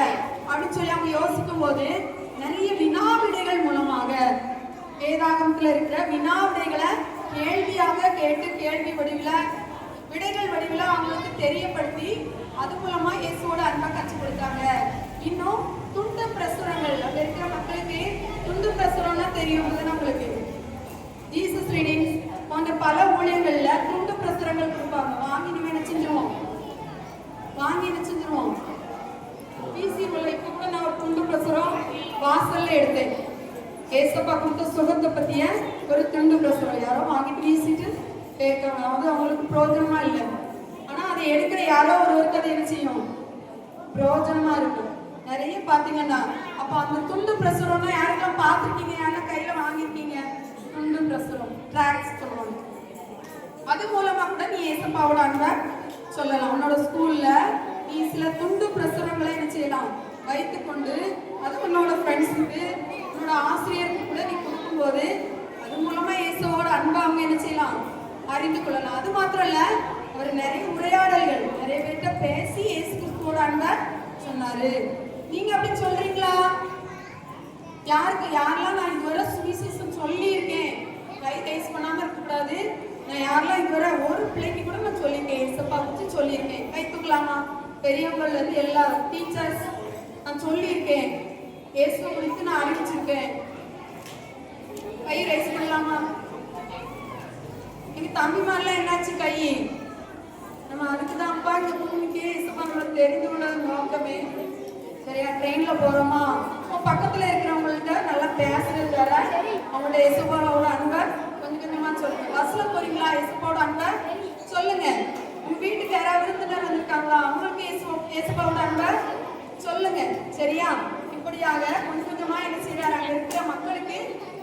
அப்படின்னு சொல்லி அவங்க யோசிக்கும் போது நிறைய வினாவிடைகள் மூலமாக வேதாகமத்துல இருக்கிற வினாவிடைகளை கேள்வியாக கேட்டு கேள்வி விடைகள் வடிவில் அவங்களுக்கு தெரியப்படுத்தி அது மூலமா இயேசுவோட அன்பை கற்றுக் கொடுத்தாங்க. இன்னும் துண்டு பிரசுரங்கள், அங்க இருக்கிற மக்களுக்கு துண்டு பிரசுரம்னா தெரியும் நம்மளுக்கு, ஜீசஸ் ரீடிங்ஸ் போன்ற பல ஊழியங்கள்ல துண்டு பிரசுரங்கள் கொடுப்பாங்க. வாங்கி நம்ம என்ன செஞ்சிருவோம், பிசிக்குள்ள இப்ப கூட நான் ஒரு துண்டு பிரசுரம் வாசல்ல எடுத்தேன். ஏசப்பா கொடுத்த சுகத்தை பத்திய ஒரு துண்டு பிரசுரம் யாரோ வாங்கிட்டு வீசிட்டு கேட்கணும், அதாவது அவங்களுக்கு பிரோஜனமா இல்லை. ஆனா அதை அதை எடுக்கிற யாரோ ஒருவருக்கு அது என்ன செய்யும், பிரயோஜனமா இருக்கும். நிறைய பாத்தீங்கன்னா அப்ப அந்த துண்டு பிரசுரம்னா யாருக்கெல்லாம் பார்த்துருக்கீங்க, யாரெல்லாம் கையில வாங்கியிருக்கீங்க? துண்டு பிரசுரம், டிராக்ஸ் சொல்லுவாங்க. அது மூலமா கூட நீ ஏசப்பாவோட அன்பை சொல்லலாம். உன்னோட ஸ்கூல்ல நீ சில துண்டு பிரசுரங்களை என்ன செய்யலாம், வைத்துக்கொண்டு அது உன்னோட ஃப்ரெண்ட்ஸுக்கு, உன்னோட ஆசிரியருக்கு கூட நீ கொடுக்கும்போது அது மூலமா இயேசுவோட அன்பை அவங்க என்ன செய்யலாம், அறிந்து கொள்ளலாம். அது மாத்திரம் இல்ல, அவர் நிறைய உரையாடல்கள் நிறைய பேர்கிட்ட பேசி இயேசு கிறிஸ்துவோட அன்பை சொன்னாரு. நீங்க அப்படி சொல்றீங்களா? யாரெல்லாம் நான் இதுவரை சுவிசேஷம் சொல்லியிருக்கேன், கைஸ் பண்ணாம இருக்கக்கூடாது. நான் யாரெல்லாம் இதுவரை ஒரு பிள்ளைக்கு கூட நான் சொல்லியிருக்கேன், இயேசப்பா வச்சு சொல்லியிருக்கேன், கை தூக்கலாமா? பெரியவங்கள்ல இருந்து எல்லா டீச்சர்ஸ் நான் சொல்லியிருக்கேன், இயேசுவை குறித்து நான் அறிவிச்சிருக்கேன், கை ரைஸ் பண்ணலாமா? எங்க தம்பி மாதிரிலாம் என்னாச்சு கை? நம்ம அதுக்குதான் அப்பா இந்த பூமிக்கு இயேசப்பா நம்மளுக்கு தெரிந்து கொண்டது நோக்கமே. சரியா? ட்ரெயின்ல போறோமா, பக்கத்துல இருக்கிறவங்கள்ட்ட நல்லா பேசுறது வேற, அவங்களோட இயேசுவோட அன்பை கொஞ்சம் கொஞ்சமா சொல்லுங்க. பஸ்ல போறீங்களா, இயேசுவோட அன்பை சொல்லுங்க. உங்க வீட்டுக்கு யாராவது விருந்தினர் வந்திருக்காங்களா, அவங்களுக்கு இயேசுவோட அன்பை சொல்லுங்க. சரியா? இப்படியாக கொஞ்சம் கொஞ்சமா என்ன செய்யறாரு, அங்க இருக்கிற மக்களுக்கு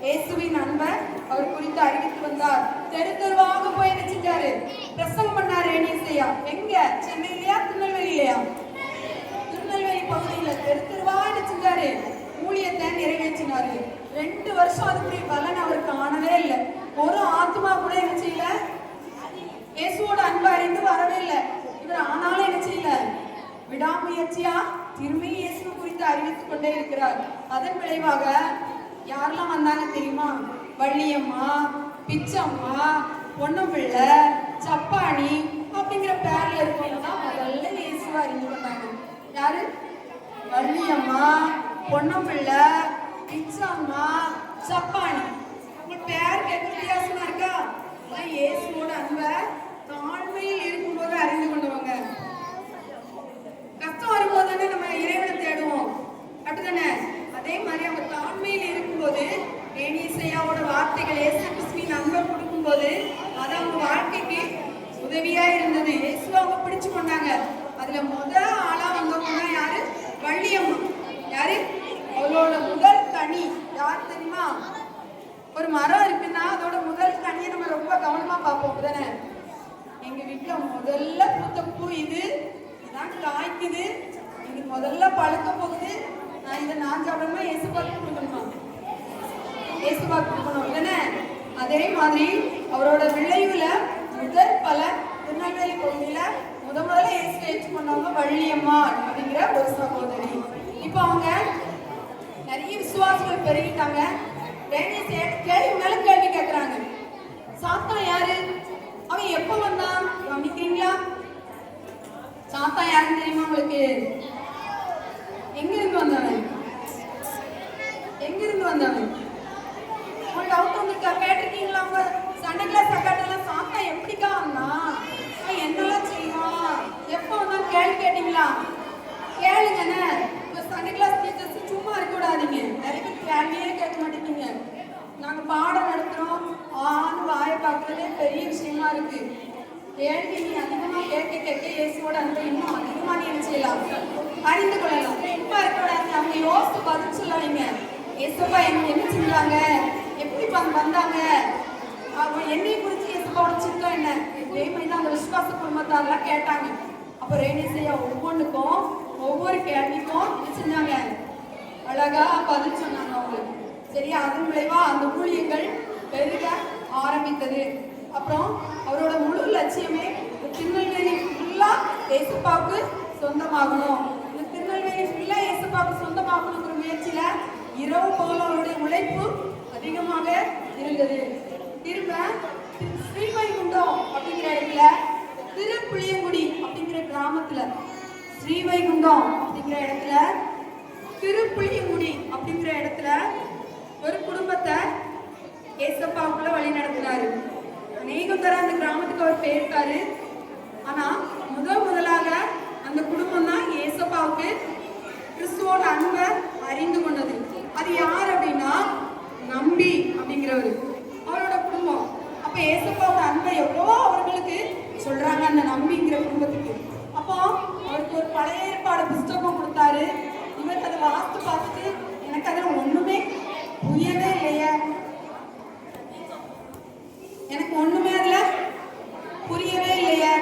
இயேசுவின் அன்பை அவர் குறித்து அறிவித்து வந்தார். தெரு தெருவாக போய் என்ன செஞ்சாரு, பிரசங்கம் பண்ணாரு. ஏனிசையா எங்க? சென்னையிலயா திருநெல்வேலியிலயா? திருநெல்வேலி பகுதியில தெரு தெருவா என்ன செஞ்சாரு, ஊழியத்தை நிறைவேற்றினாரு. 2 வருஷம் அதுக்குரிய பலன் அவர் காணவே இல்லை. ஒரு ஆத்மா கூட என்ன செய்யல, இயேசுவோட அன்பு அறிந்து வரவே இல்லை. இவர் ஆனாலும் என்ன செய்யல, விடாமுயற்சியா திரும்பி இயேசு குறித்து அறிவித்துக் கொண்டே இருக்கிறார். அதன் விளைவாக யாரெல்லாம் வந்தாங்க தெரியுமா? வள்ளியம்மா, பிச்சம்மா, பொன்னம்பிள்ளை, சப்பானி அப்படிங்கிற பேர்ல இருக்கவங்க தான் முதல்ல இயேசுவை அறிந்து கொண்டாங்க. யாரு? வள்ளியம்மா, பொன்னம்பிள்ளை, பிச்சம்மா, சப்பானி. உங்க பேர் கேட்க வித்தியாசமா இருக்கா? இயேசுவோட அன்பை தாழ்மையில் இருக்கும்போது அறிந்து கொண்டவங்க. கஷ்டம் வரும்போது தானே நம்ம இறைவனை தேடுவோம், அப்படித்தானே? அதே மாதிரி அவங்க தாழ்மையில் இருக்கும்போது ஏனிசையாவோட வார்த்தைகள், இயேசு கிறிஸ்துவின் அன்பை கொடுக்கும்போது அது அவங்க வாழ்க்கைக்கு உதவியா இருந்தது. இயேசுவை அவங்க பிடிச்சு கொண்டாங்க. அதுல முதல் ஆளா வந்தவங்க யாரு? வள்ளியம்மா. யாரு? அவளோட முதல் கனி யார் தெரியுமா? ஒரு மரம் இருக்குன்னா அதோட முதல் கனியை நம்ம ரொம்ப கவனமா பார்ப்போம் தானே? எங்க வீட்டுல முதல்ல பூத்த பூ இது, இதான் காய்க்குது, இது முதல்ல பழுக்க போகுது, நான் இதை நான் சாப்பிடணுமா இயேசுபாக்கு கொடுக்கணுமா? இயேசுபாக்கு கொடுக்கணும் தானே? அதே மாதிரி அவரோட விளைவுல முதல் பலன் திருநெல்வேலி பகுதியில முதல்ல இயேசு ஏற்றுக்கொண்டவங்க வள்ளியம்மா அப்படிங்கிற ஒரு சகோதரி. இப்போ அவங்க நிறைய விசுவாசிகள் பெருகிட்டாங்க. கேள்வி மேல கேள்வி கேட்கிறாங்க. சாத்தான் யாரு? அவன் எப்ப வந்தான் கவனிக்கிறீங்களா? சாத்தான் யாருன்னு தெரியுமா உங்களுக்கு? எங்க இருந்து வந்தவன்? எங்க இருந்து வந்தவன்? ஒரு டவுட் வந்துருக்கா? கேட்டிருக்கீங்களா? அவங்க சண்டை கிளாஸ் அக்காட்டெல்லாம் சாத்தான் எப்படிக்கா வந்தான், என்னெல்லாம் செய்வான், எப்ப வந்தான் கேள்வி கேட்டீங்களா? கேளுங்கண்ணே. சண்டே கிளாஸ் டீச்சர்ஸ் சும்மா இருக்க விடாதீங்க. நிறைய பேர் கேள்வியே கேட்க மாட்டேங்க. நாங்க பாடம் நடத்துறோம், ஆண் வாயை பார்க்கறதே பெரிய விஷயமா இருக்கு. கேள்வி நீ அதிகமா கேட்க கேட்க இயேசுவோட அன்பை இன்னும் அதிகமா நீ செய்யலாம், அறிந்து கொள்ளலாம். சும்மா இருக்க விடாது. அவங்க யோசித்து பதில் சொல்லாதீங்க. இயேசுப்பா என்ன செஞ்சாங்க, எப்படி வந்தாங்க, அவங்க என்னை குறித்து இயேசுப்பாவோட சித்தம் என்ன, இதே மாதிரி தான் அந்த விசுவாச குடும்பத்தாரெல்லாம் கேட்டாங்க. அப்ப ரேணிசையா ஒவ்வொன்றுக்கும் ஒவ்வொரு கேள்விக்கும் என்ன செஞ்சாங்க, அழகா பதில் சொன்னாங்க அவங்களுக்கு. சரியா? அதன் விளைவா அந்த ஊழியங்கள் பெருக ஆரம்பித்தது. அப்புறம் அவரோட முழு லட்சியமே திருநெல்வேலி ஃபுல்லா இயேசுப்பாவுக்கு சொந்தமாகணும். இந்த திருநெல்வேலி ஃபுல்லா இயேசுப்பாவுக்கு சொந்தமாகணுங்கிற முயற்சியில இரவு போல அவருடைய உழைப்பு அதிகமாக இருந்தது. திரும்ப ஸ்ரீவைகுண்டம் அப்படிங்கிற இடத்துல, திருப்புளியங்குடி அப்படிங்கிற கிராமத்துல, ஸ்ரீவைகுண்டம் அப்படிங்கிற இடத்துல, திருப்புளியங்குடி அப்படிங்கிற இடத்துல ஒரு குடும்பத்தை ஏசப்பாவுக்குள்ள வழி நடத்தினாரு. அநேகம் தர அந்த கிராமத்துக்கு அவர் போயிருக்காரு. ஆனா முதலாக அந்த குடும்பம் தான் ஏசப்பாவுக்கு கிறிஸ்துவோட அன்பை அறிந்து கொண்டது. அது யார் அப்படின்னா நம்பி அப்படிங்கிறவர், அவரோட குடும்பம். அப்ப ஏசப்பாவோட அன்பை எவ்வளோ அவர்களுக்கு சொல்றாங்க அந்த நம்பிங்கிற குடும்பத்துக்கு. அப்போ அவருக்கு ஒரு பழைய ஏற்பாடு புஸ்தகம் கொடுத்தாரு. இவர் அதை வாசித்து பார்த்துட்டு எனக்கு அதில் ஒண்ணுமே புரியவே இல்லையே, எனக்கு ஒண்ணுமே அதுல புரியவே இல்லையே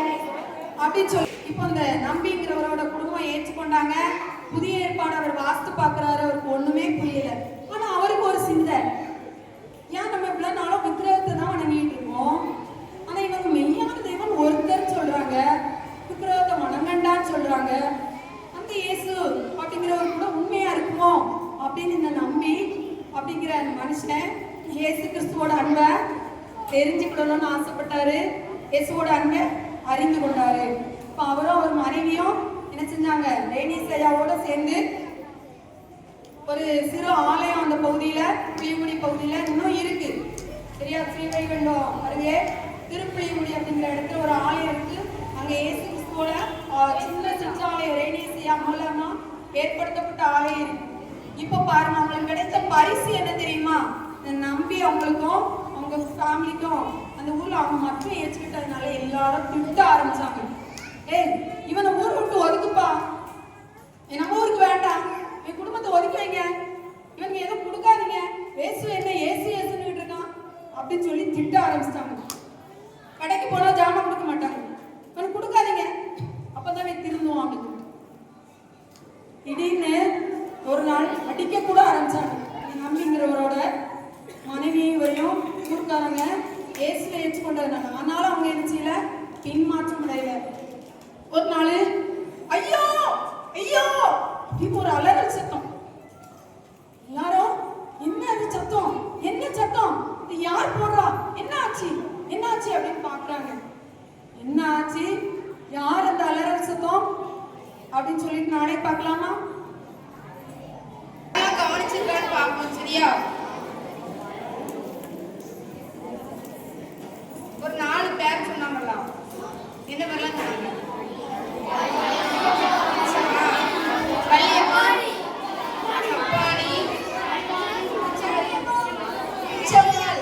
அப்படின்னு சொல்லி இப்போ இந்த நம்பிங்கிறவரோட குடும்பம் ஏற்றுக்கொண்டாங்க. புதிய ஏற்பாடு அவர் வாசித்து பார்க்குறாரு, அவருக்கு ஒண்ணுமே புரியல. ஆனா அவருக்கு ஒரு சிந்தை, ஏன் நம்ம இவ்வளவு நாளும் விக்கிரகத்தை தான் வணங்கிட்டு இருக்கோம், ஆனா இவங்க மெய்யான தெய்வம் ஒருத்தர் சொல்றாங்க, விக்கிரகத்தை வணங்கண்டான்னு சொல்றாங்க, அந்த இயேசு அப்படிங்கிறவர் கூட உண்மையா இருக்குமோ அப்படின்னு இந்த நம்பி அப்படிங்கிற அந்த மனுஷன் இயேசு கிறிஸ்துவோட அன்பை தெரிஞ்சுக்கணும்னு ஆசைப்பட்டாரு. இயேசுவோட அன்பை அறிந்து கொண்டாரு. இப்போ அவரும் அவர் மனைவியும் என்ன செஞ்சாங்க, லேனிஸ் ஐயாவோட சேர்ந்து ஒரு சிறு ஆலயம் அந்த பகுதியில, புளியங்குடி பகுதியில இன்னும் இருக்கு. சரியா, ஸ்ரீவைகுண்டம் அருகே திருப்புளியங்குடி அப்படிங்கிற இடத்துல ஒரு ஆலயம் இருக்கு. அங்க இயேசு கிறிஸ்துவோட சின்ன சிற்றாலயம் ரேனிஸ் ஐயா மூலமா ஏற்படுத்தப்பட்ட ஆலயம் இருக்கு. இப்போ பாருங்க, அவங்களுக்கு கிடைச்ச பரிசு என்ன தெரியுமா? நம்பி அவங்களுக்கும் அவங்க ஃபேமிலிக்கும் அந்த ஊர்ல அவங்க மட்டும் ஏற்றுக்கிட்டதுனால எல்லாரும் திட்ட ஆரம்பிச்சாங்க. ஏய், இவனை ஊர் விட்டு ஒதுக்குப்பா, நம்ம ஊருக்கு வேண்டாம், என் குடும்பத்தை ஒதுக்கி வைங்க, இவனுக்கு எதுவும் கொடுக்காதீங்க, ஏசு என்ன ஏசு ஏசுன்னு இருக்கான் அப்படின்னு சொல்லி திட்ட ஆரம்பிச்சிட்டாங்க. கடைக்கு போனா ஜாமான் கொடுக்க மாட்டாங்க, இவனுக்கு கொடுக்காதீங்க, அப்பதான் திரும்புவோம் அப்படின்னு. திடீர்னு ஒரு நாள் அடிக்க கூட ஆரம்பிச்சாங்க. நம்பிங்கிறவரோட மனைவியும் இவரையும் ஊருக்காரங்க ஏசுல ஏற்றுக்கொண்டதுனால. ஆனாலும் அவங்க என்ன செய்யல, பின்மாற்றம் அடையல. ஒரு நாள் ஐயோ ஐயோ இப்போ ஒரு அலறல் சத்தம். எல்லாரும் என்ன அது சத்தம், என்ன சத்தம், இது யார் போடுறா, என்ன ஆச்சு என்ன ஆச்சு அப்படின்னு பாக்குறாங்க. என்ன ஆச்சு, யார் அந்த அலறல் சத்தம் அப்படின்னு சொல்லிட்டு நானே பார்க்கலாமா? கவனிச்சிருக்கான்னு பார்க்கணும். சரியா, ஒரு 4 பேர் சொன்னாங்களா, என்ன மாதிரிலாம் சொன்னாங்க? வள்ளியம்மாள், சப்பானி, பிச்சம்மாள்,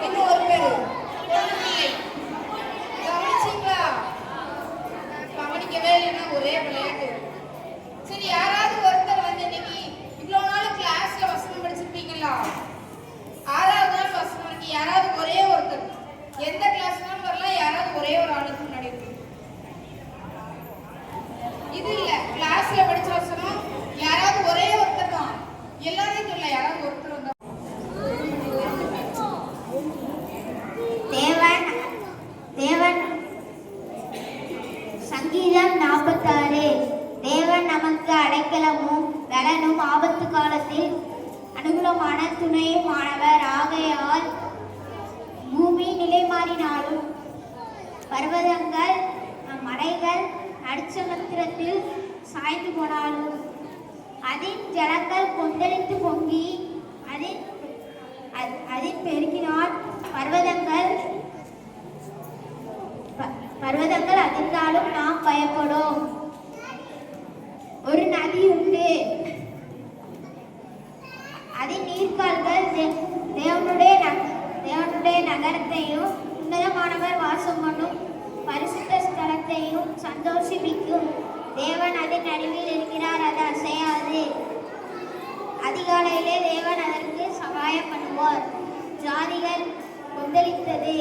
இன்னும் ஒரு பேரு பொன்னிலை. கவனிச்சிங்களா? கவனிக்கவே இல்லைன்னா ஒரே விளையாட்டு. சரி, யாராவது ஒருத்தர் வந்து இன்னைக்கு இவ்வளவு நாள் கிளாஸ்ல வசனம் படிச்சிருப்பீங்களா? 6வது நாள் வசனம் இருக்கு. யாராவது ஒரே ஒருத்தர், எந்த கிளாஸ்னாலும் வரலாம், யாராவது ஒரே ஒரு ஆளுக்கு முன்னாடி இருக்கு. இது இல்ல, கிளாஸ்ல படிச்ச வசனம் யாராவது ஒரே ஒருத்தர் தான், எல்லாரையும் சொல்ல, யாராவது ஒருத்தர் வந்தா. தேவன் சங்கீதம் 46. தேவன் நமக்கு அடைக்கலமும் பலனும் ஆபத்து காலத்தில் அனுகூலமான துணையுமானவர். ஆகையால் பூமி நிலைமாறினாலும் பர்வதங்கள் மலைகள் நடுச்சமுத்திரத்தில் சாய்ந்து போனாலும் அதின் ஜலங்கள் கொந்தளித்து பொங்கி அதின் பெருக்கினால் பர்வதங்கள் அதிர்ந்தாலும் நாம் பயப்படும். ஒரு நதி உண்டு, அதின் நீர்க்கால்கள் தேவனுடைய நகரத்தையும் உன்னதமானவர் வாசம் பண்ணும் பரிசுத்த ஸ்தலத்தையும் சந்தோஷிப்பிக்கும். தேவன் அதன் நடுவில் இருக்கிறார், அது அசையாது. அதிகாலையிலே தேவன் அதற்கு சகாயம் பண்ணுவார். ஜாதிகள் கொந்தளித்தது,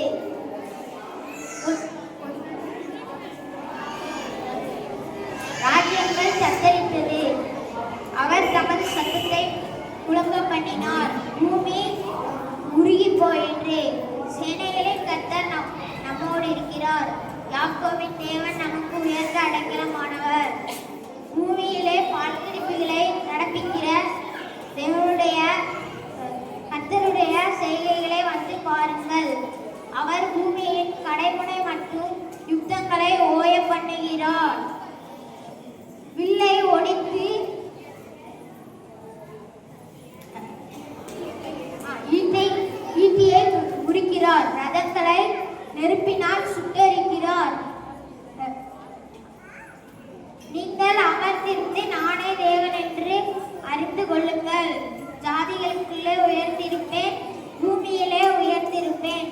ராஜ்யங்கள் தத்தளித்தது. அவர் தமது சத்தத்தை முழங்க பண்ணினார், பூமி உருகி போயிற்று. சேனைகளின் கர்த்தர் நம்மோடு இருக்கிறார். யாக்கோபின் தேவன் நமக்கு உயர்ந்த அடைக்கலமானவர். பூமியிலே பால்குடிப்புகளை நடப்பிக்கிற தேவனுடைய கர்த்தருடைய செய்கைகளை வந்து பாருங்கள். அவர் பூமியின் கடைமுனை மற்றும் யுத்தங்களை ஓய பண்ணுகிறார். வில்லை ஒடித்து ஈட்டியை முறிக்கிறார். ரதங்களை நெருப்பினால் சுட்டரிக்கிறார். நீங்கள் அமர்ந்திருந்து நானே தேவன் என்று அறிந்து கொள்ளுங்கள். ஜாதிகளுக்குள்ளே உயர்ந்திருப்பேன், பூமியிலே உயர்ந்திருப்பேன்.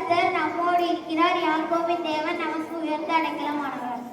கர்த்தர் நம்மோடு இருக்கிறார். யாக்கோபின் தேவன் நமக்கு உயர்ந்த அடைக்கலமானவர்.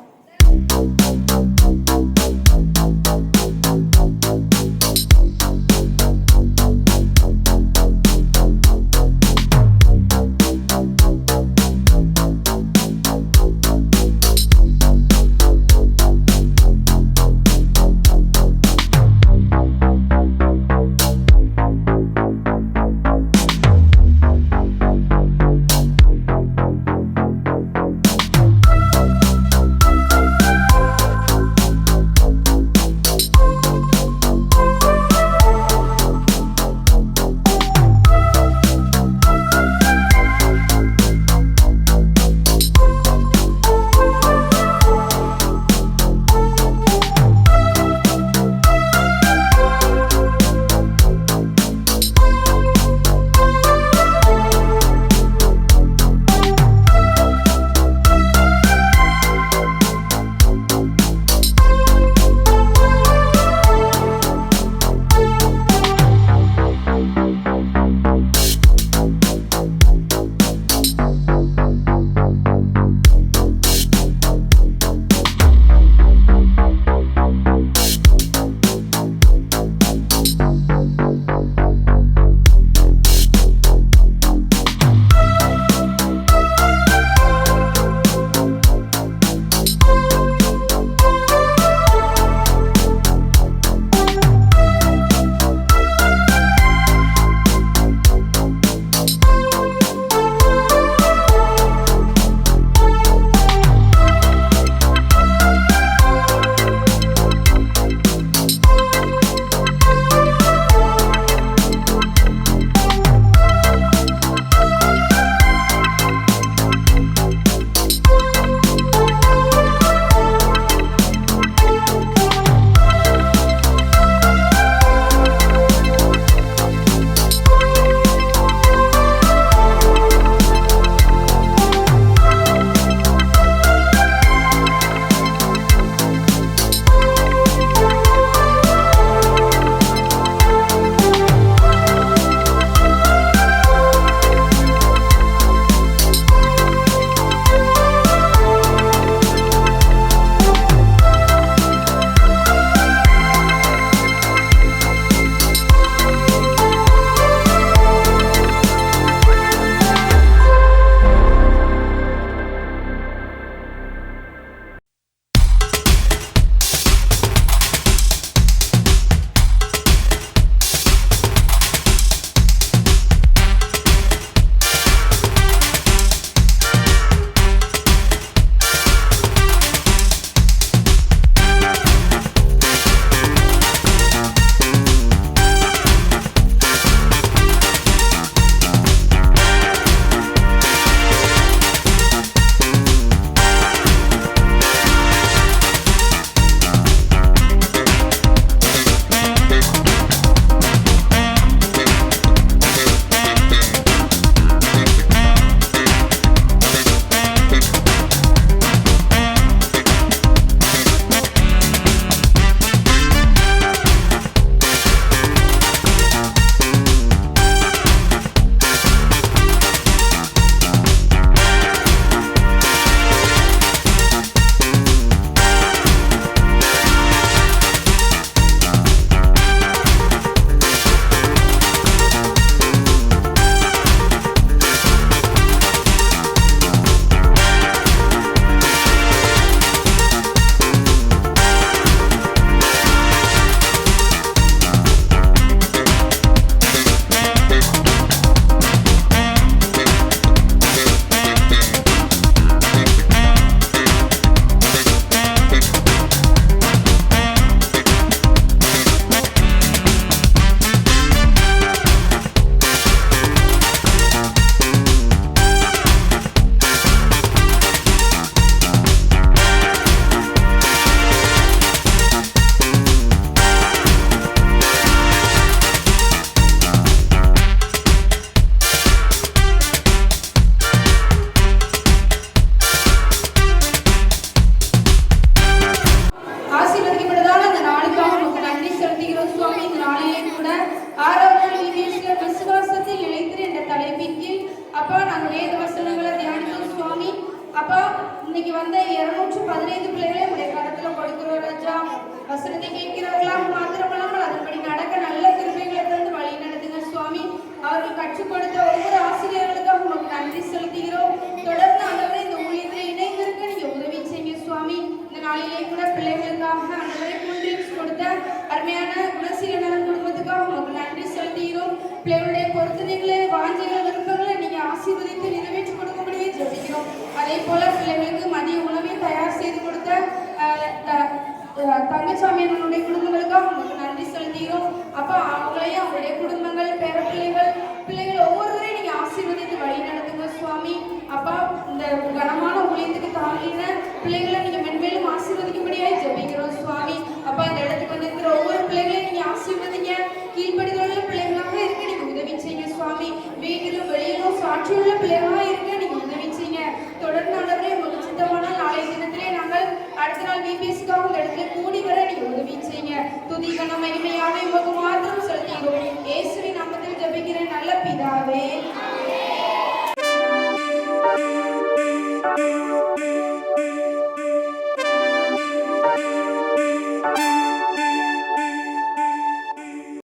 குடும்பத்துக்காக ஆண்டவரே கூல்ட்ரிங்க்ஸ் கொடுத்த அருமையான குணசீலன் குடும்பத்துக்காக உங்களுக்கு நன்றி செலுத்துகிறோம். பிள்ளைகளுடைய பொருத்தனைகளை வாஞ்சிகள் விருப்பங்களை நீங்க ஆசீர்வதித்து நிறைவேற்றி கொடுக்கும்படியே ஜெபிக்கிறோம். அதே போல பிள்ளைகளுக்கு மதிய உணவை தயார் செய்து கொடுத்த தங்கச்சாமி நம்மளுடைய குடும்பங்களுக்காக உங்களுக்கு நன்றி செலுத்துகிறோம். அப்பா அவங்களையும் அவங்களுடைய குடும்பங்கள் பிள்ளைகள் ஒவ்வொருவரையும் நீங்க ஆசீர்வதித்து வழி நடத்துங்க சுவாமி. அப்பா இந்த கனமான ஊழியத்துக்கு தாங்கின பிள்ளைகளை நீங்க மென்மேலும் ஆசீர்வதிக்கும்படியாய் ஜெபிக்கிறோம் சுவாமி. அப்பா இந்த இடத்துக்கு வந்திருக்கிற ஒவ்வொரு பிள்ளைகளையும் நீங்க ஆசீர்வதிங்க. கீழ்ப்படிதலுள்ள பிள்ளைகளாக இருக்க நீங்க உதவி செய்யுங்க சுவாமி. வீட்டிலும் வெளியிலும் சாட்சியுள்ள பிள்ளைகளாக இருக்க நீங்க உதவி செய்யுங்க. தொடர்ந்து ஆண்டவரே உங்களுக்கு சித்தமான நாளைய தினத்திலே நாங்கள் அடுத்த நாள் VPSக்காக இந்த இடத்துல கூடி வர நீங்க உதவி செய்யுங்க. துதி கன மகிமையான உமக்கு